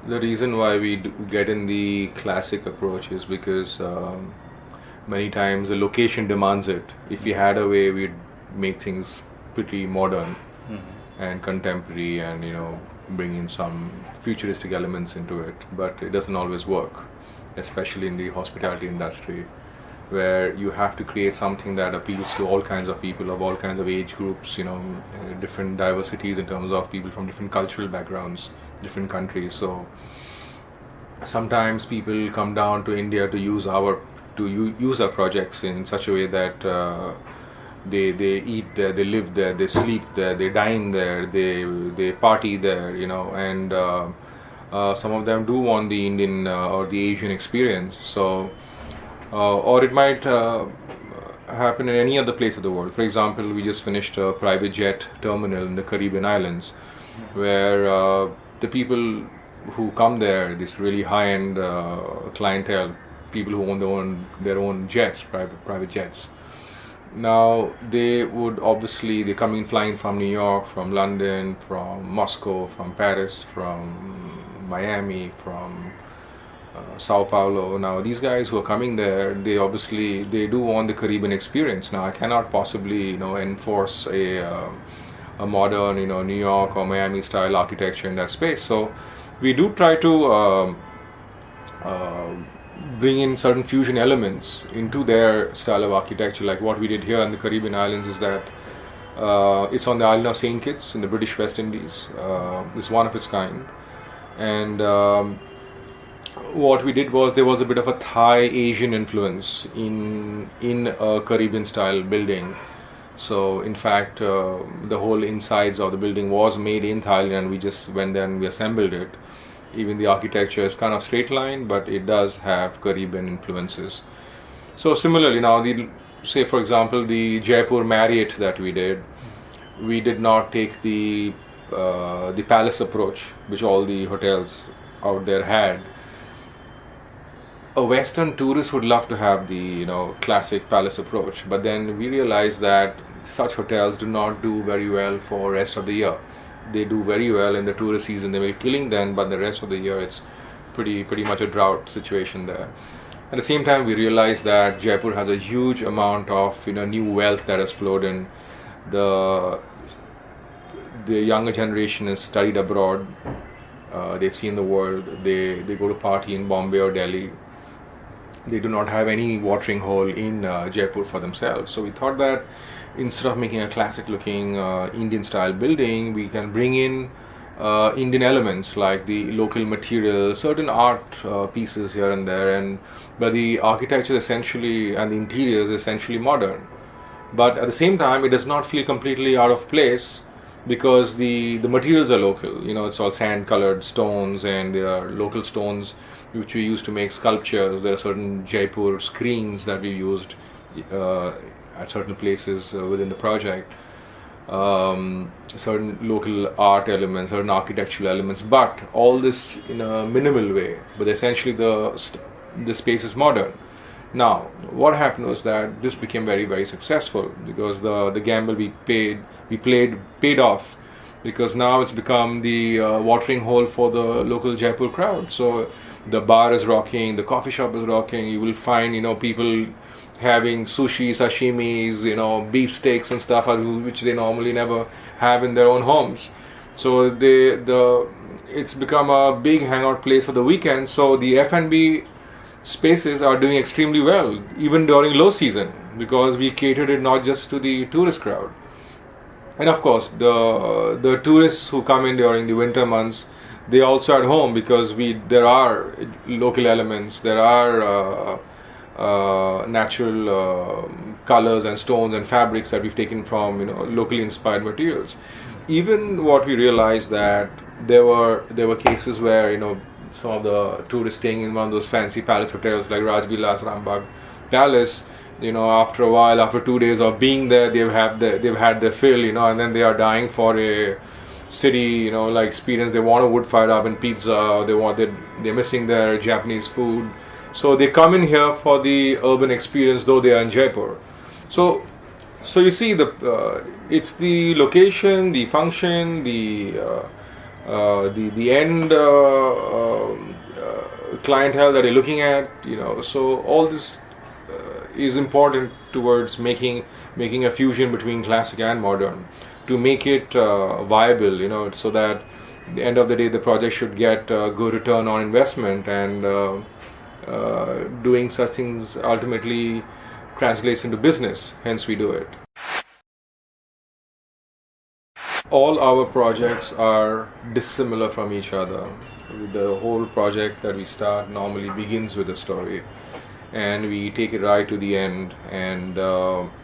The reason why we get in the classic approach is because many times the location demands it. If we had a way, we'd make things pretty modern and contemporary, and bring in some futuristic elements into it. But it doesn't always work, especially in the hospitality industry, where you have to create something that appeals to all kinds of people of all kinds of age groups, different diversities in terms of people from different cultural backgrounds, different countries. So sometimes people come down to India to use our projects in such a way that they eat there, they live there, they sleep there, they dine there, they party there, and some of them do want the Indian or the Asian experience. So or it might happen in any other place of the world. For example, we just finished a private jet terminal in the Caribbean islands, where the people who come there, this really high-end clientele, people who own their own jets, private jets. Now they're coming flying from New York, from London, from Moscow, from Paris, from Miami, from Sao Paulo. Now these guys who are coming there, they do want the Caribbean experience. Now I cannot possibly enforce a modern New York or Miami style architecture in that space. So we do try to bring in certain fusion elements into their style of architecture. Like what we did here in the Caribbean islands is that it's on the island of St. Kitts in the British West Indies. It's one of its kind, and what we did was there was a bit of a Thai Asian influence in a Caribbean style building. So in fact the whole insides of the building was made in Thailand, and we just went there and we assembled it. Even the architecture is kind of straight line, but it does have Caribbean influences. So similarly, now say for example the Jaipur Marriott that we did not take the palace approach which all the hotels out there had. A Western tourist would love to have the classic palace approach, but then we realized that such hotels do not do very well for rest of the year. They do very well in the tourist season, they're killing then, but the rest of the year it's pretty much a drought situation there. At the same time, we realized that Jaipur has a huge amount of new wealth that has flowed in. The younger generation has studied abroad, they've seen the world, they go to party in Bombay or Delhi. They do not have any watering hole in Jaipur for themselves. So we thought that instead of making a classic looking Indian style building, we can bring in Indian elements like the local materials, certain art pieces here and there, but the architecture essentially and the interior is essentially modern. But at the same time, it does not feel completely out of place because the materials are local. It's all sand colored stones, and there are local stones which we use to make sculptures. There are certain Jaipur screens that we used at certain places within the project. Certain local art elements, certain architectural elements, but all this in a minimal way. But essentially the space is modern. Now, what happened was that this became very, very successful because the gamble we paid off, because now it's become the watering hole for the local Jaipur crowd. So the bar is rocking, the coffee shop is rocking. You will find people having sushi, sashimis, beef steaks and stuff, which they normally never have in their own homes. So it's become a big hangout place for the weekend. So the F&B spaces are doing extremely well, even during low season, because we catered it not just to the tourist crowd. And of course, the tourists who come in during the winter months, they also at home, because there are local elements, there are natural colors and stones and fabrics that we've taken from locally inspired materials. Even what we realized that there were cases where some of the tourists staying in one of those fancy palace hotels like Rajvilas Rambagh Palace, after a while, after 2 days of being there, they've had their fill, and then they are dying for a city, like experience. They want a wood-fired oven pizza, they're missing their Japanese food. So they come in here for the urban experience, though they are in Jaipur. So you see, it's the location, the function, the the end clientele that you're looking at, so all this is important towards making a fusion between classic and modern to make it viable, so that at the end of the day the project should get a good return on investment, and doing such things ultimately translates into business, hence we do it. All our projects are dissimilar from each other. The whole project that we start normally begins with a story, and we take it right to the end, and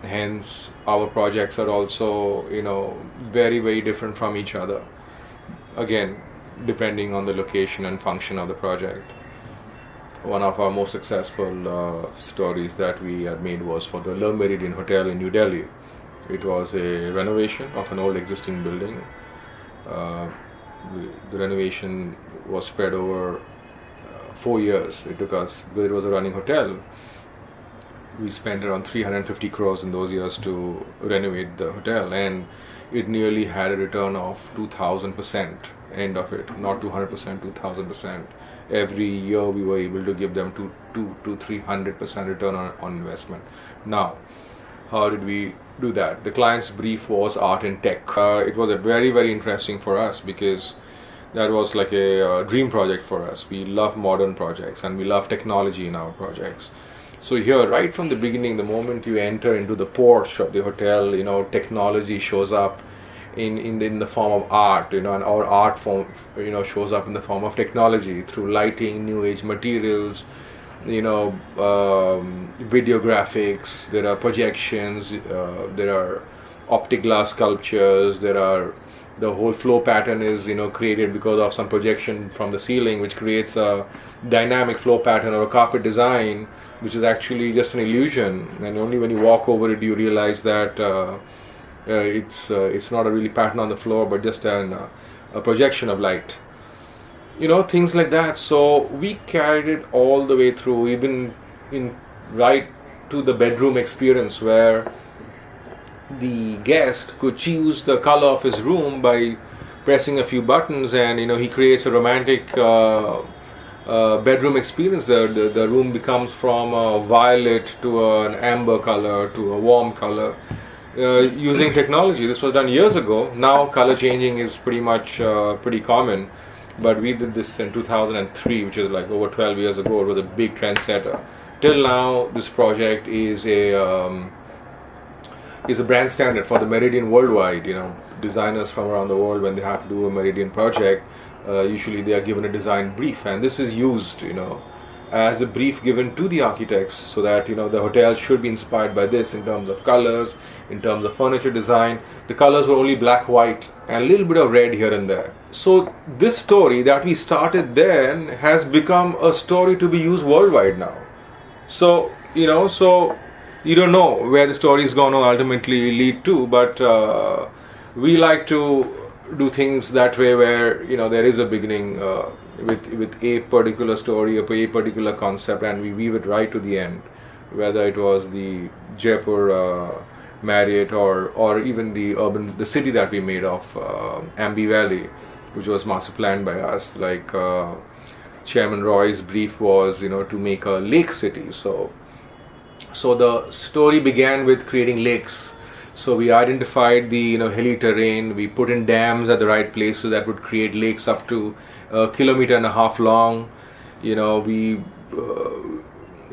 hence our projects are also very, very different from each other, again depending on the location and function of the project. One of our most successful stories that we had made was for the Meridien Hotel in New Delhi. It was a renovation of an old existing building. The renovation was spread over 4 years. It took us, because it was a running hotel, we spent around 350 crores in those years to renovate the hotel, and it nearly had a return of 2000% end of it, not 200%, 2000%. Every year we were able to give them 200 to 300% return on investment. Now, how did we do that? The client's brief was art and tech. It was a very, very interesting for us, because that was like a dream project for us. We love modern projects and we love technology in our projects. So here, right from the beginning, the moment you enter into the porch of the hotel, technology shows up in the form of art, and our art form, shows up in the form of technology through lighting, new age materials, video graphics. There are projections, there are optic glass sculptures, the whole flow pattern is created because of some projection from the ceiling, which creates a dynamic flow pattern or a carpet design, which is actually just an illusion, and only when you walk over it do you realize that it's not a really pattern on the floor, but just a projection of light. Things like that. So we carried it all the way through, even right to the bedroom experience, where the guest could choose the color of his room by pressing a few buttons, and he creates a romantic bedroom experience. The room becomes from a violet to an amber color to a warm color, using technology. This was done years ago. Now color changing is pretty much pretty common, but we did this in 2003, which is like over 12 years ago. It was a big trendsetter. Till now, this project is a brand standard for the Meridien worldwide. Designers from around the world, when they have to do a Meridien project, usually they are given a design brief, and this is used as a brief given to the architects, so that the hotel should be inspired by this in terms of colors, in terms of furniture design. The colors were only black, white, and a little bit of red here and there. So this story that we started then has become a story to be used worldwide now. So so you don't know where the story is going to ultimately lead to, but we like to do things that way, where there is a beginning with a particular story, a particular concept, and we weave it right to the end. Whether it was the Jaipur Marriott or even the city that we made of Ambi Valley, which was master planned by us. Like Chairman Roy's brief was to make a lake city. So the story began with creating lakes. So we identified the hilly terrain. We put in dams at the right places that would create lakes up to 1.5 kilometers long.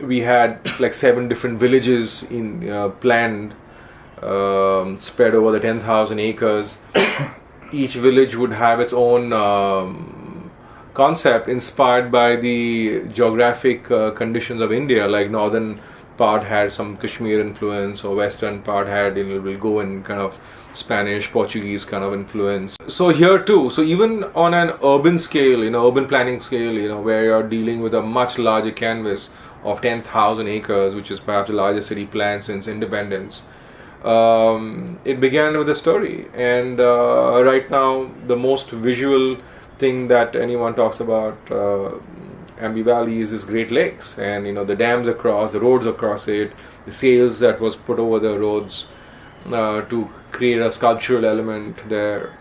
We had like 7 different villages planned, spread over the 10,000 acres. Each village would have its own concept inspired by the geographic conditions of India. Like northern part had some Kashmir influence, or western part had will go in kind of Spanish, Portuguese kind of influence. So here too, so even on an urban scale, urban planning scale, where you're dealing with a much larger canvas of 10,000 acres, which is perhaps the largest city planned since independence, it began with a story. And right now, the most visual thing that anyone talks about Ambi Valley is this Great Lakes, and the dams across, the roads across it, the sails that was put over the roads to create a sculptural element there.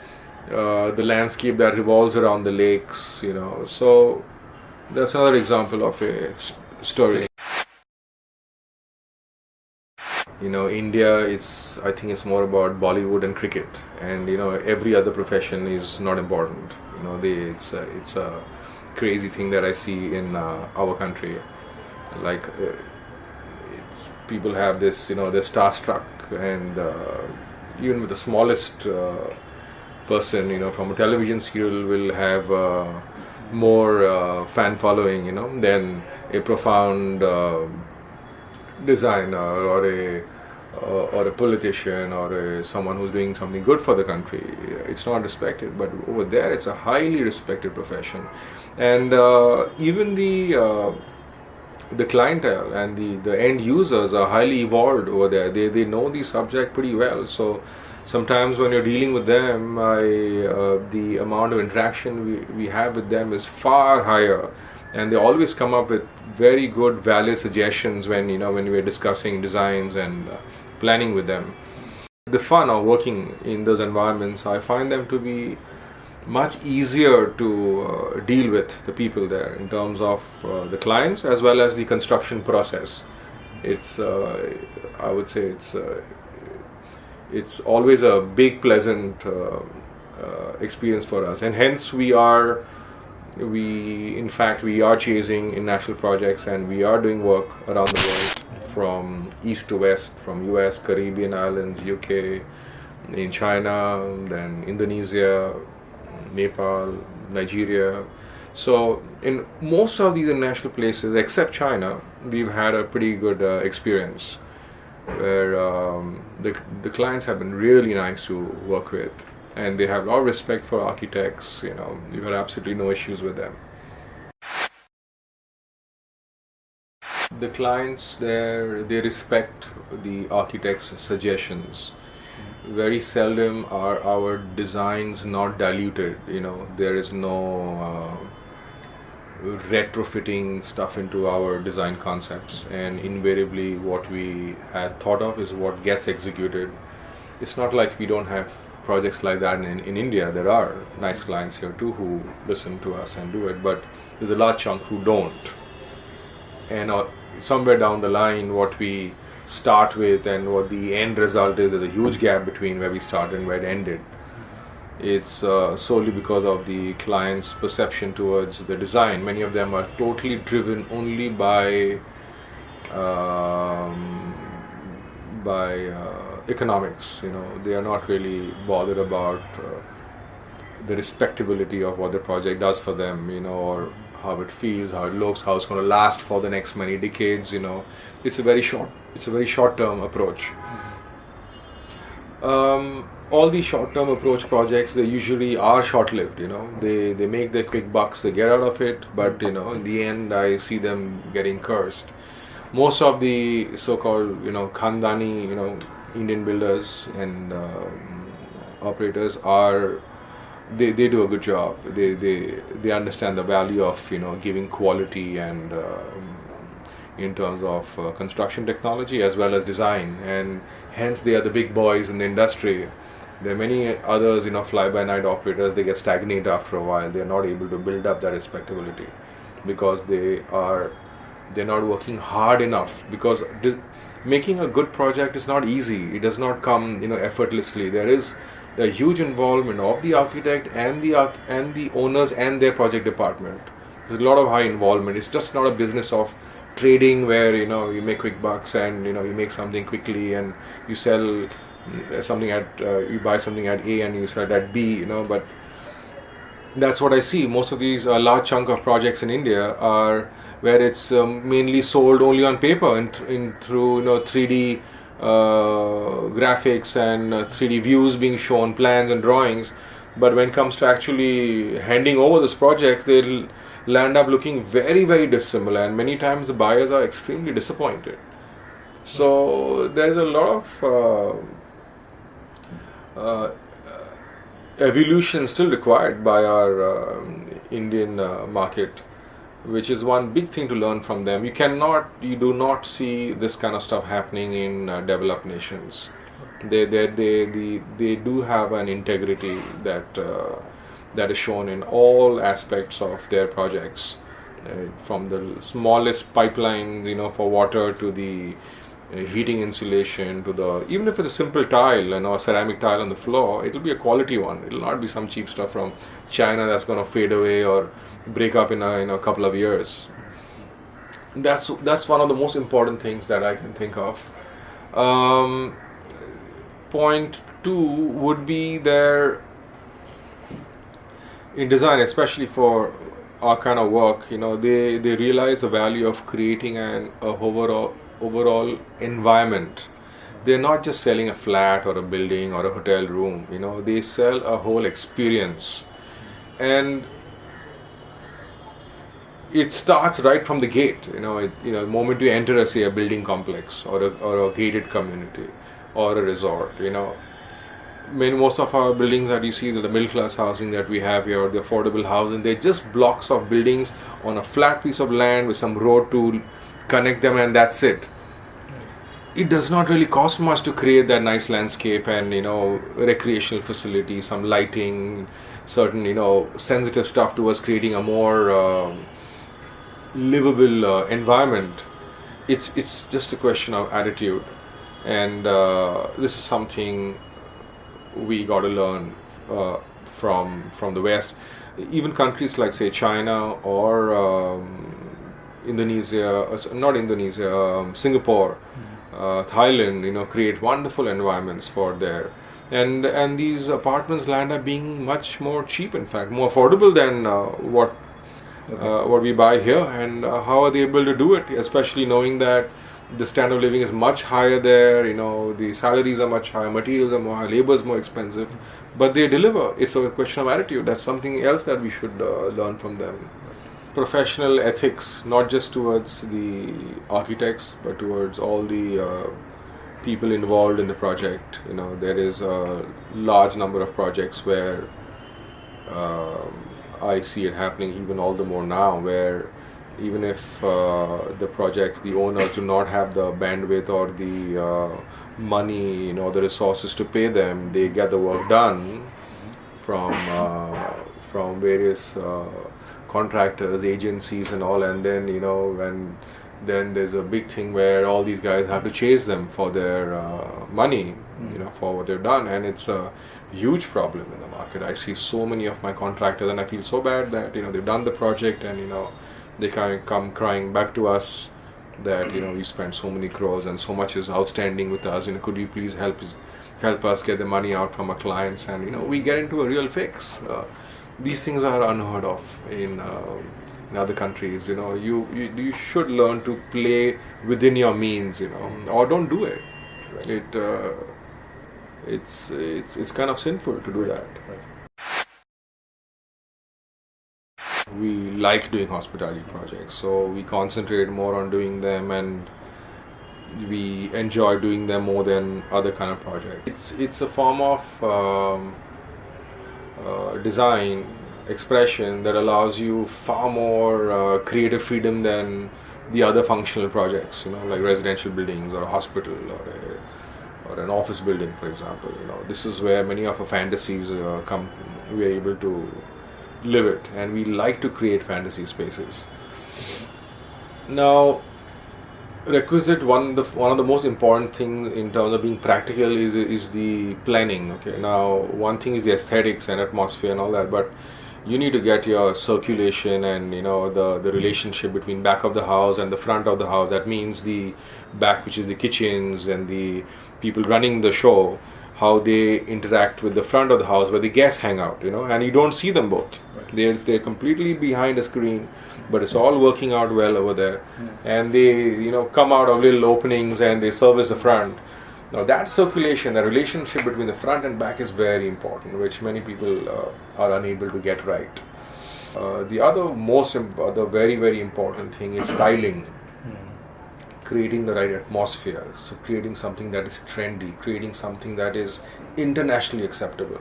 the landscape that revolves around the lakes, So that's another example of a story. India, I think it's more about Bollywood and cricket, and every other profession is not important. It's a crazy thing that I see in our country. Like it's people have this, they're starstruck, and even with the smallest person, from a television serial will have more fan following, than a profound designer or a politician or someone who's doing something good for the country. It's not respected, but over there it's a highly respected profession, and even the clientele and the end users are highly evolved over there. They know the subject pretty well, so sometimes when you're dealing with them, the amount of interaction we have with them is far higher, and they always come up with very good, valid suggestions when we're discussing designs and planning with them. The fun of working in those environments, I find them to be much easier to deal with the people there in terms of the clients as well as the construction process. It's I would say it's always a big, pleasant experience for us, and hence we are chasing international projects, and we are doing work around the world, from east to west, from US, Caribbean islands, UK, in China, then Indonesia, Nepal, Nigeria. So in most of these international places, except China, we've had a pretty good experience, where the clients have been really nice to work with, and they have a lot of respect for architects. We've had absolutely no issues with them. The clients there, they respect the architect's suggestions. Very seldom are our designs not diluted. There is no retrofitting stuff into our design concepts, and invariably what we had thought of is what gets executed. It's not like we don't have projects like that in India. There are nice clients here too who listen to us and do it, but there's a large chunk who don't. And somewhere down the line, what we start with and what the end result is, there's a huge gap between where we started and where it ended. It's solely because of the client's perception towards the design. Many of them are totally driven only by economics. They are not really bothered about the respectability of what the project does for them, or how it feels, how it looks, how it's going to last for the next many decades. It's a very short-term approach. All these short-term approach projects, they usually are short-lived. They make their quick bucks, they get out of it, but in the end, I see them getting cursed. Most of the so-called Khandani Indian builders and operators they do a good job. They understand the value of giving quality and in terms of construction technology as well as design, and hence they are the big boys in the industry. There are many others, fly-by-night operators. They get stagnant after a while. They are not able to build up that respectability because they're not working hard enough. Because making a good project is not easy. It does not come effortlessly. There is a huge involvement of the architect and the owners and their project department. There's a lot of high involvement. It's just not a business of trading where you make quick bucks and you make something quickly and you sell something you buy something at A and you sell it at B. But that's what I see. Most of these large chunk of projects in India are where it's mainly sold only on paper and through 3D graphics and 3D views being shown, plans and drawings. But when it comes to actually handing over those projects, they'll land up looking very, very dissimilar, and many times the buyers are extremely disappointed. So there's a lot of evolution still required by our Indian market, which is one big thing to learn from them. You do not see this kind of stuff happening in developed nations. They do have an integrity that is shown in all aspects of their projects, from the smallest pipelines, for water, to the heating insulation, to the, even if it's a simple tile, a ceramic tile on the floor, it'll be a quality one. It'll not be some cheap stuff from China that's going to fade away or break up in a couple of years. That's one of the most important things that I can think of. Point 2 would be there in design, especially for our kind of work. They realize the value of creating an overall environment. They're not just selling a flat or a building or a hotel room. They sell a whole experience, and it starts right from the gate. The moment you enter, say, a building complex or a gated community or a resort. Most of our buildings that you see, the middle class housing that we have here, the affordable housing, they're just blocks of buildings on a flat piece of land with some road to connect them, and that's it. It does not really cost much to create that nice landscape and recreational facilities, some lighting, certain sensitive stuff towards creating a more livable environment. It's just a question of attitude, and this is something we got to learn from the West. Even countries like, say, China or Singapore, Thailand, create wonderful environments for there, and these apartments land up being much more cheap, in fact, more affordable than what we buy here. And how are they able to do it, especially knowing that the standard of living is much higher there, the salaries are much higher, materials are more high, labor is more expensive, but they deliver. It's a question of attitude. That's something else that we should learn from them. Professional ethics, not just towards the architects, but towards all the people involved in the project. There is a large number of projects where I see it happening even all the more now, where even if the projects, the owners do not have the bandwidth or the money, the resources to pay them, they get the work done from various contractors, agencies and all, and then then there's a big thing where all these guys have to chase them for their money, for what they've done, and it's a huge problem in the market. I see so many of my contractors, and I feel so bad that they've done the project, and they kind of come crying back to us that we spent so many crores and so much is outstanding with us. Could you please help us get the money out from our clients? And we get into a real fix. These things are unheard of in other countries. You should learn to play within your means. Or don't do it. Right. It's kind of sinful to do that. We like doing hospitality projects, so we concentrate more on doing them, and we enjoy doing them more than other kind of projects. It's a form of design expression that allows you far more creative freedom than the other functional projects, like residential buildings or a hospital or an office building, for example. This is where many of our fantasies come. We are able to live it, and we like to create fantasy spaces. Now, requisite one of the most important things in terms of being practical is the planning. Okay, now one thing is the aesthetics and atmosphere and all that, but you need to get your circulation and the relationship between back of the house and the front of the house. That means the back, which is the kitchens and the people running the show, how they interact with the front of the house where the guests hang out, and you don't see them both. Right. They're completely behind a screen, but it's all working out well over there. And they come out of little openings and they service the front. Now that circulation, the relationship between the front and back is very important, which many people are unable to get right. The other very, very important thing is styling. Creating the right atmosphere, so creating something that is trendy, creating something that is internationally acceptable.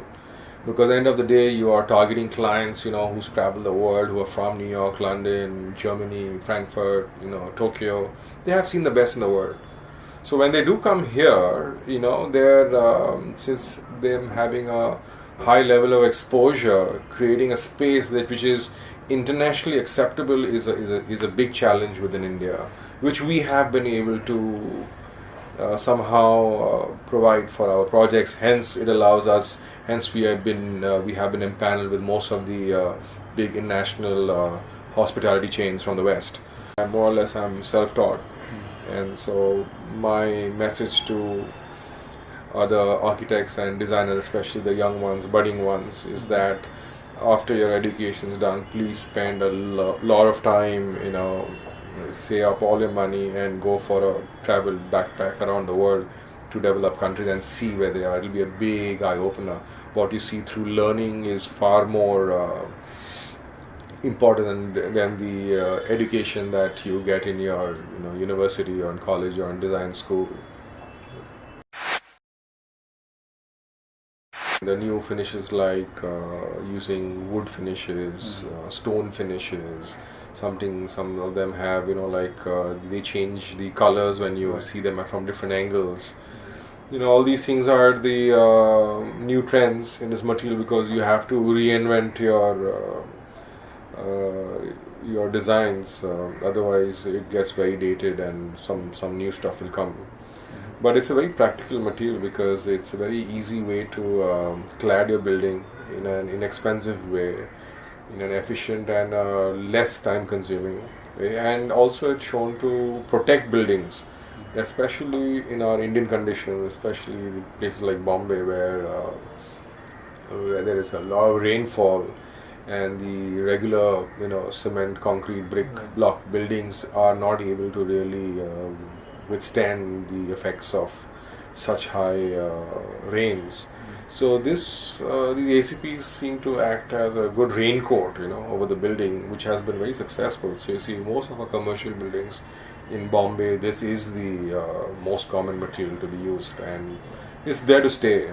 Because at the end of the day, you are targeting clients, who's traveled the world, who are from New York, London, Germany, Frankfurt, Tokyo. They have seen the best in the world. So when they do come here, they're since them having a high level of exposure, creating a space which is internationally acceptable is a big challenge within India, which we have been able to somehow provide for our projects. Hence, it allows us. Hence, we have been empaneled with most of the big international hospitality chains from the West. More or less, I'm self-taught, and so my message to other architects and designers, especially the young ones, budding ones, is that after your education is done, please spend a lot of time, save up all your money and go for a travel backpack around the world to develop countries and see where they are. It'll be a big eye-opener. What you see through learning is far more important than the education that you get in your university or in college or in design school. The new finishes like using wood finishes, stone finishes, some of them have they change the colors when you see them from different angles. All these things are the new trends in this material, because you have to reinvent your designs, otherwise it gets very dated and some new stuff will come. But it's a very practical material because it's a very easy way to clad your building in an inexpensive way, in an efficient and less time consuming way, and also it's shown to protect buildings, especially in our Indian conditions, especially places like Bombay where there is a lot of rainfall and the regular cement, concrete, brick block buildings are not able to really withstand the effects of such high rains. So these ACPs seem to act as a good raincoat, over the building, which has been very successful. So you see, most of our commercial buildings in Bombay, this is the most common material to be used, and it's there to stay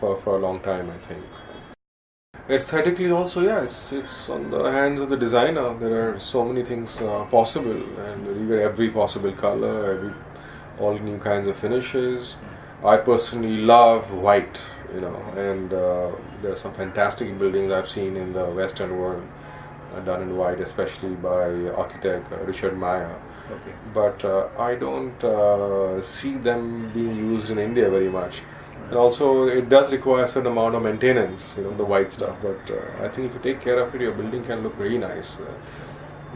for a long time, I think. Aesthetically also, it's on the hands of the designer. There are so many things possible, and you get every possible color, all new kinds of finishes. I personally love white, and there are some fantastic buildings I've seen in the Western world done in white, especially by architect Richard Meyer. Okay. But I don't see them being used in India very much. And also, it does require a certain amount of maintenance, the white stuff. But I think if you take care of it, your building can look very nice.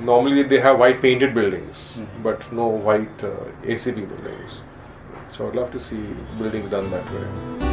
Normally, they have white painted buildings, but no white ACP buildings. So I'd love to see buildings done that way.